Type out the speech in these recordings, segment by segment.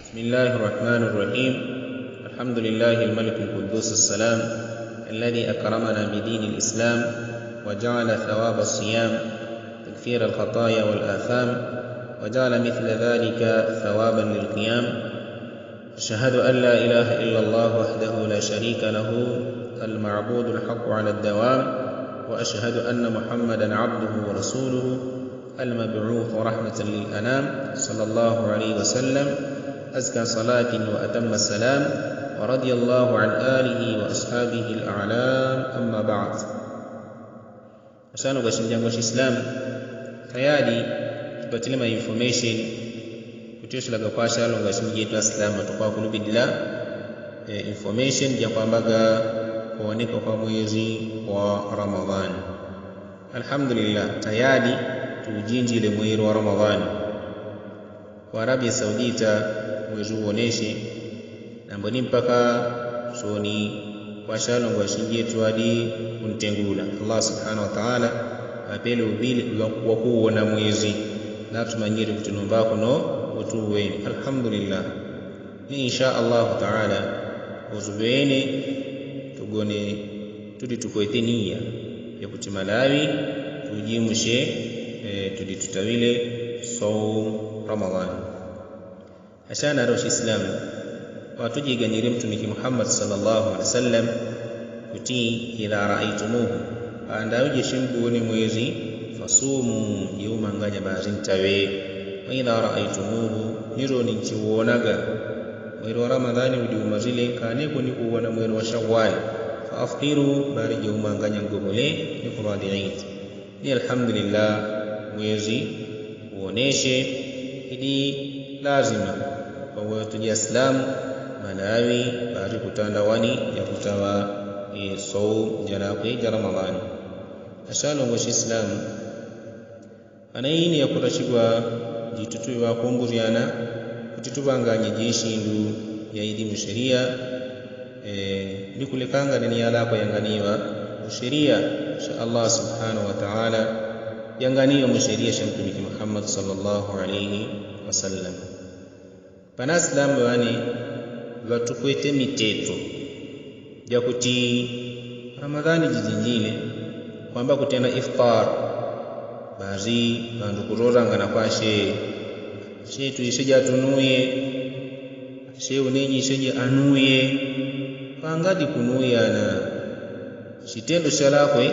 بسم الله الرحمن الرحيم. الحمد لله الملك القدوس السلام الذي أكرمنا بدين الإسلام وجعل ثواب الصيام تكفير الخطايا والآثام وجعل مثل ذلك ثوابا للقيام. أشهد أن لا إله إلا الله وحده لا شريك له المعبود الحق على الدوام، وأشهد أن محمدا عبده ورسوله المبعوث رحمة للأنام صلى الله عليه وسلم، أزكى صلاة وأتم السلام، ورضي الله عن آله وأصحابه الأعلام. أما بعد. Asante kwa shinjango Islam tayari tupatilema information kutosha kwa shalo ngashinje tu Islam tukwa kulubidila information ya kwambaga kuoneka kwa mwezi wa Ramadhan. Alhamdulillah tayari tujinjile mwezi wa Ramadhan kwa Arabia Saudita mwezi uoneshe na mboni mpaka soni kwa shalo ngashinje tu hadi kuntengula. Allah subhanahu wa ta'ala apele ubili wa kuona mwezi na tumanyire kutunomba kuno utuwe. Alhamdulillah ni insha Allah ta'ala uzubene tugone tudi tukoethenia ya kutimalawi tujimushe tudi tutawile saum Ramadhan. Ashana rosh Islam watujiganyire mtumiki Muhammad sallallahu alaihi wasallam kuti idha ra'aytumuhu andauje shimbuoni mwezi fasumu yawma nganya bazintawe wa idha ra'aytumuhu nironi nchiwonaga mwezi wa Ramadhani udiumazile kane kuni kuona mwezi wa Shawwal fa afqiru bari yawma nganya ngomole ni kuradi Eid. Ni alhamdulillah mwezi uoneshe idi lazima kwa watu wa Islam malawi bari kutandawani ya kutawa saum janabi Ramadhan. Ashalo wa Islam anaini ya kurashigwa jitutuwa kumburiana kutitubanganye jishindu ya idi musheria nikulekanga ni yala kwa yanganiwa musheria insha Allah subhanahu wa ta'ala yanganiwa musheria shamtumiki Muhammad sallallahu alayhi wasallam. Pana Islam wani watukwete miteto ya kuti Ramadhani jijinjile kwamba kutenda iftar bazi bandu kuroranga na kwashe she tuisheja tunuye she unenyi sheje anuye pangadi kunuya na shitendo shalakwe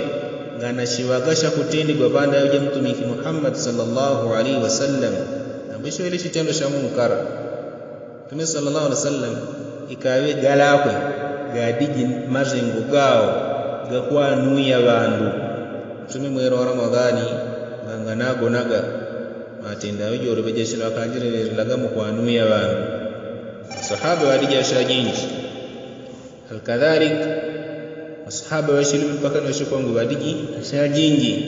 ngana shiwagasha kutendi kwa banda ya mtumiki Muhammad sallallahu alaihi wasallam na bisho ile shitendo sha munkar. Mtume sallallahu alaihi wasallam ikawe galakwe gadiji mazengo gao gakuwa nuya bandu tumi mwero wa Ramadhani nganago naga matenda wejo rubejeshi wakajire laga mu kwa nuya bandu sahaba walija shajinji alkadhalik ashabu washilu mpaka na shukwangu wadiji shajinji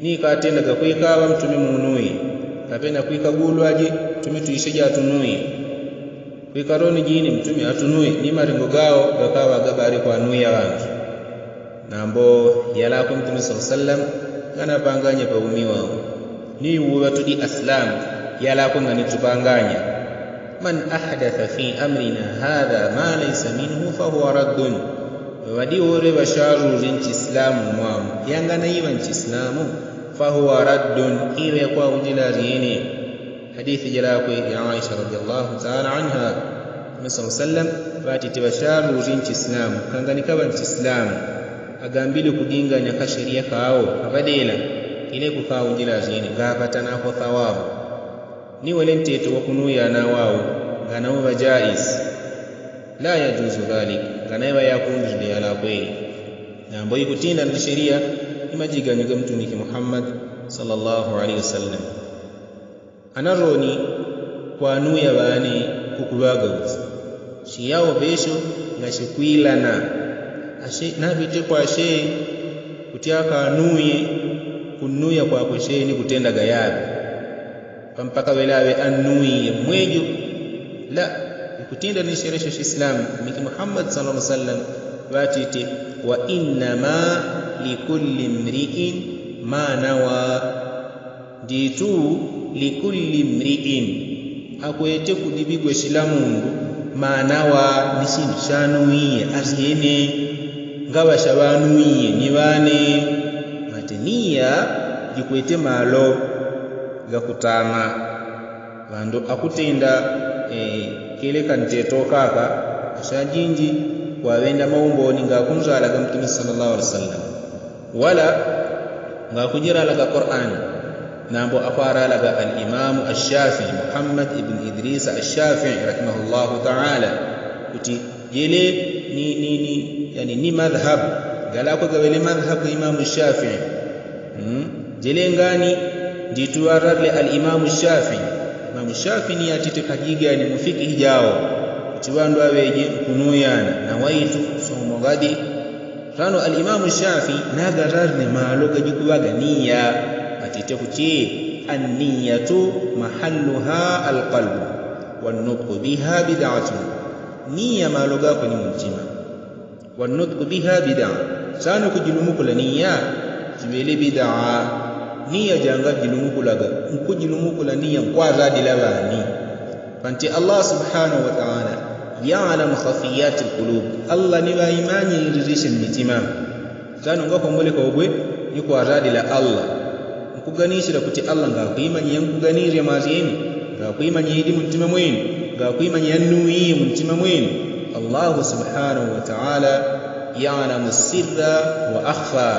ni katenda gakwikawa mtume munui kapenda kuikagulwaje tumi tuisheja atunui kwikaroni jini mtume atunui ni maringo gao gakawa gabari kwa nuya bandu nambo yala kwa mtume sallallahu alaihi wasallam kana panganya pa umiwa ni watu di Islam yala kwa ngani tupanganya man ahdatha fi amrina hadha ma laysa minhu fa huwa raddun wadi ore basharu zinchi Islamu mwam yangana iwa nchi Islamu fa huwa raddun iwe kwa ujila riene. Hadithi jala kwa ya Aisha radhiallahu ta'ala anha Mtume sallallahu alaihi wasallam fati tibasharu zinchi Islamu kangani kawa nchi Islamu agambile kudinga nyaka sheria kao abadela ile kukaa ujila zini gapatana kwa thawabu ni wale mteto wa kunuya na wao nganawa jaiz la yajuzu dhalik nganawa yakundu ala kweli na ambayo kutinda na sheria imajiga nyuga mtumiki Muhammad sallallahu alaihi wasallam anaroni kwa nuya bani kukubaga shiyao besho ngashikwilana ashe nabite kwa she kutiaka anuye kunuya kwa kweshe ni kutenda gayabi mpaka welawe anuye mwejo la kutinda ni sheria ya Islam miki Muhammad sallallahu alaihi wasallam watite wa inna ma likulli imri'in ma nawa jitu likulli imri'in akwete kudibigwe shilamundu manawa nishindu shanuiye aziyene ngaba shabanuiye nibane mateniya jikwete malo gakutama bandu akutenda kile kanteto kaka ashajinji kwawenda maumboni ngakunzala ga Mtume sallallahu alaihi wasallam wala ngakujira laga Qur'an nambo afara laga al-Imam Ash-Shafi'i Muhammad ibn Idris Ash-Shafi'i rahimahullahu ta'ala kuti yele ni madhhab galako gawele madhhab Imam Ash-Shafi'i jele ngani dituwarale al-Imam Ash-Shafi'i Imam Ash-Shafi'i ni atite kajiga ni mufiki jao kuti bandu abeje kunuyana na waitu somo gadi rano al-Imam Ash-Shafi'i nagararne malo gajikuwaga niyya atite kuti an-niyyatu mahalluha al-qalb wan-nutqu biha bid'atun niyya malo gako ni mtima wan-nutqu biha bid'a sana kujilumukula niyya jibele bid'a niyya janga jilumukulaga kujilumukula niyya kwa radi labani fanti Allah subhanahu wa ta'ala ya'lam khafiyat al-qulub Allah ni wa imani irishe mitima sana ngako mbole kwa obwe ni kwa radi la Allah kuganishira kuti Allah ngakuyimanya yankuganirya mazini ngakuyimanya idi mutima mwenu ngakuyimanya yanuyi mutima mwenu Allah subhanahu wa ta'ala ya'lamu sirra wa akhfa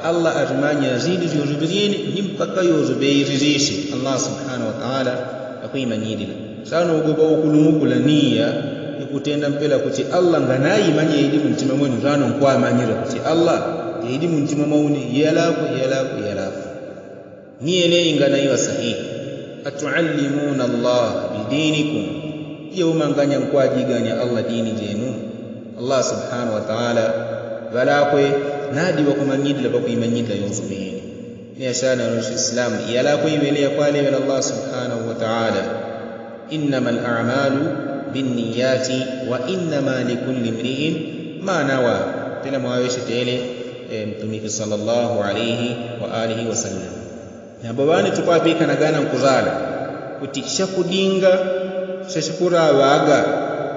Allah armanya zidi yuzubirini nimpaka yuzubirishi Allah subhanahu wa ta'ala akuyimanya idi sana ugoba okulumukula niyya ikutenda mpela kuti Allah nganayimanya idi mutima mwenu rano nkwamanyira kuti Allah idi mutima mwenu yalaku niyele ingana iwa sahihi atuallimuna Allah bidinikum yawma nganya kwajiganya Allah dini jenu Allah subhanahu wa ta'ala balakwe nadi wakumanyidla bakuyimanyidla yuzubini ya shana al-islam yalakwe ibelea kwale wala Allah subhanahu wa ta'ala innamal a'malu binniyati wa innama likulli imri'in ma nawa tena mwaweshe tele mtumiki sallallahu alayhi wa alihi wa sallam nababane tukwabika nagana nkuzala kuti shakudinga shashikura abaga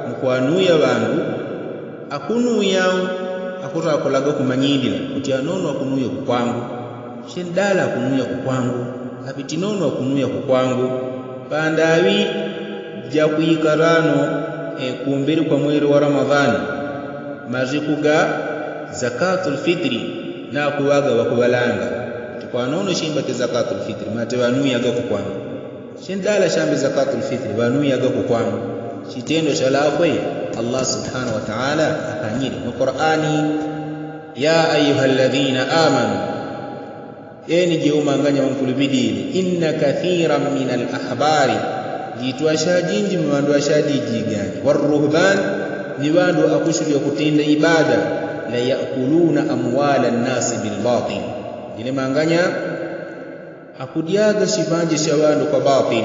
mukwanuya bandu akunuya akurakolaga kumanyidila kuti anono akunuya kukwangu shendala akunuya kukwangu abitinono akunuya kukwangu pandawi jakuyikarano kumbiri kwa mwezi wa Ramadhani mazikuga zakatul fitri na kuwaga wakubalanga kwa nono shimba te zakatul fitri mate wanuya ga kukwangu shindala shambe zakatul fitri wanuya ga kukwangu shitendo shalafwe Allah subhanahu wa ta'ala akanyira mu Qur'ani ya ayyuhalladhina amanu yani jeumanganya wankulubidini inna kathiran minal ahbari jitwashajinji mwandu ashadiji gani waruhban ni wandu akushuria kutenda ibada la yakuluna amwala an-nas bil batil ile manganya akudiaga shivanje shawandu kwa batil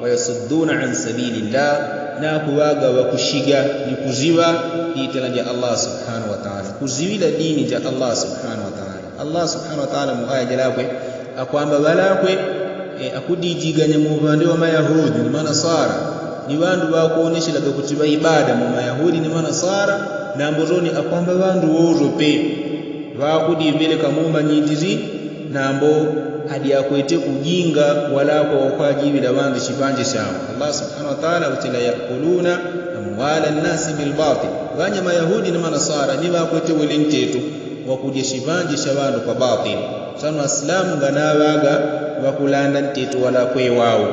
wayasudduna an sabilillah na kuwaga wakushiga ni kuziwa ditalanja Allah subhanahu wa ta'ala kuziwila dini ja Allah subhanahu wa ta'ala Allah subhanahu wa ta'ala muaya jalakwe akwamba balakwe akudijiganya mu bande wa mayahudi ni manasara ni bandu bakuonesha laga kutiba ibada mu mayahudi ni manasara na mbozoni akwamba bandu worope bakudibele kamuma nyindizi nambo hadi akwete kujinga wala kwa kwajibila bandu shibanje shamo Allah subhanahu wa ta'ala utila yakuluna amwala an-nas bil batil ganya mayahudi na manasara ni bakwete welentetu wakuje shibanje shabandu kwa batil sana islamu nganawaga wakulanda ntetu wala kwe wao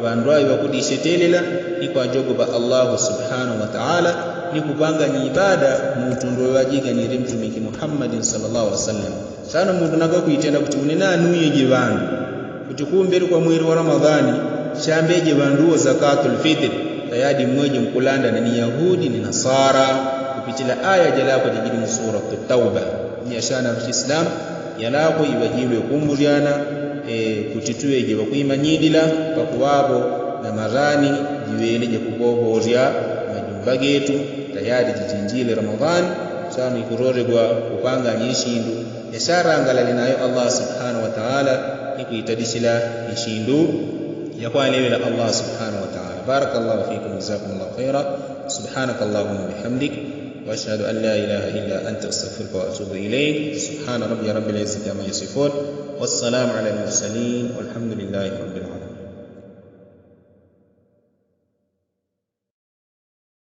bandwai bakudishetelela ikwa jogoba Allah subhanahu wa ta'ala ni kupanga ni ibada mutundo wajiga ni mtumiki Muhammad sallallahu alaihi wasallam sana mundu naga kuitenda kuti unena anuye jibandu kuti kumbere kwa mwezi wa Ramadhani shambeje bandu zakatul fitr tayadi mmoja mkulanda na ni Yahudi ni Nasara kupitila aya jalako jijini sura at-Tauba ni ashana Islam yalako iwajiwe kumburiana kutitueje bakuyimanyidila pakuwabo na marani jiweleje kugohozya majumba getu tayari jijinjile Ramadhani sana ikuroregwa kupanga nyishindu yashara angalali nayo Allah subhanahu wa ta'ala ikuitadishila nyishindu yakwalewela Allah subhanahu wa ta'ala Barakallahu fikum, jazakumullahu khaira. Subhanakallahumma bihamdik wa ashhadu an la ilaha illa anta astaghfiruka wa atubu ilayk. Subhana rabbil izzati amma yasifun. Wassalamu ala al-mursalin walhamdulillahi rabbil alamin.